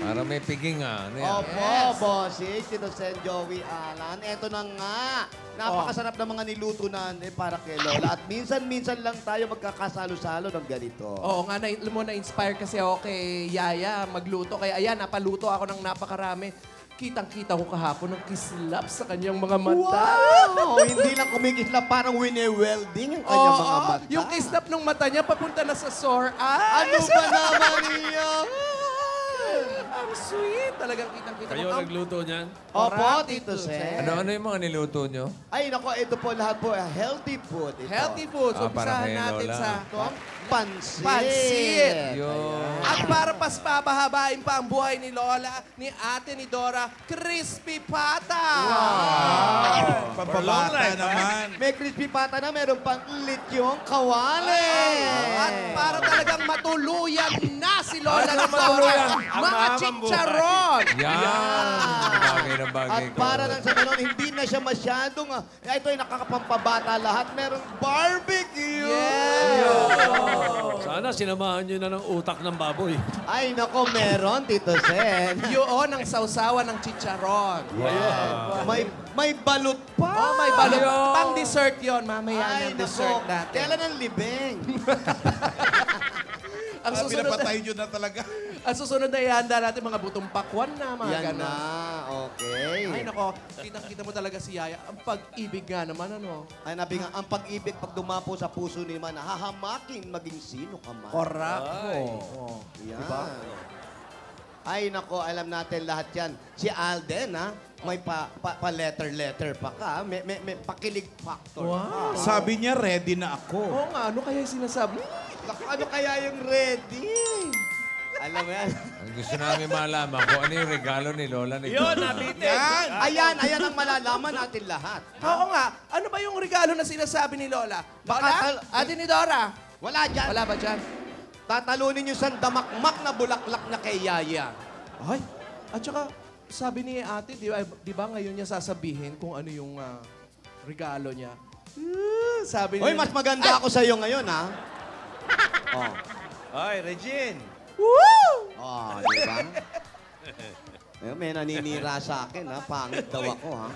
Para may piging Ano yan? Opo, bossing. Tito Sen Joey Alan. Eto na nga. Napakasarap ng mga niluto natin para kay Lola. At minsan-minsan lang tayo magkakasalo-salo ng ganito. Oo nga, na-inspire kasi ako kay Yaya magluto. Kaya ayan, napaluto ako ng napakarami. Kitang-kita ko kahapon ng kislap sa kanyang mga mata. Wow! Hindi lang kumikislap, parang wine-welding ang kanyang mga mata. Yung kislap ng mata niya papunta na sa sore eyes. Ano ba naman yan? Ang sweet. Talagang kitang-kita Kayo mo. nagluto niyan? Opo, Tito Sen. Ano yung mga niluto nyo? Ay, nako, ito po lahat po, healthy food. Ito. Healthy food. So, para umpisahan kay natin Lola. sa Pansit. Pansit. Yun. At para pas pabahabain pa ang buhay ni Lola, ni ate ni Dora, crispy pata. Pampabata naman. May crispy pata na, meron pang lityong kawali. At para talagang matuluyan na si Lola Ano ni Dora, matuluyan? mga chicharon. Yan! Bagay na bagay At ko. para lang sa ganun, hindi na siya masyadong, ito ay nakakapampabata lahat. Merong barbecue. Sana sinamahan nyo na ng utak ng baboy. Ay, nako, meron, Tito Sen. Yun ang sausawan ng chicharon. May balut pa. Oh, may balot. Pang dessert yon, mamaya Ay, ng dessert nako. natin. Kailan ang libing? Ang susunod, Pinapatay nyo na talaga. ang susunod na ihanda natin mga butong pakwan na, mga Yan ganon. na, okay. Ay, nako, kitang-kita mo talaga si Yaya. Ang pag-ibig nga naman, ano? Ay, nabi nga, ang pag-ibig pag dumapo sa puso ni man, hahamakin maging sino ka man. Correct. Yan. Ay, nako, alam natin lahat yan. Si Alden, may pa-letter-letter pa ka. May pakilig factor Wow. pa. Sabi niya, ready na ako. Oo nga, ano kaya yung sinasabi? Naku, ano kaya yung ready? Alam mo yan? Ang gusto namin malaman kung ano yung regalo ni Lola ni Yun, Dora. nabitin! Ayan ang malalaman natin lahat. Oo nga, ano ba yung regalo na sinasabi ni Lola? Baka Wala? Ate ni Dora? Wala dyan. Wala ba dyan? Tatalunin yung sandamakmak na bulaklak na kay Yaya. Ay, at saka, sabi ni ate, di ba ngayon niya sasabihin kung ano yung regalo niya? Sabi Hoy, mas maganda ako sa'yo ngayon, ha? Oh. Ay, Regine! Woo! Oh, di ba? May naninira sa akin, ha? Pangit daw ako, ha?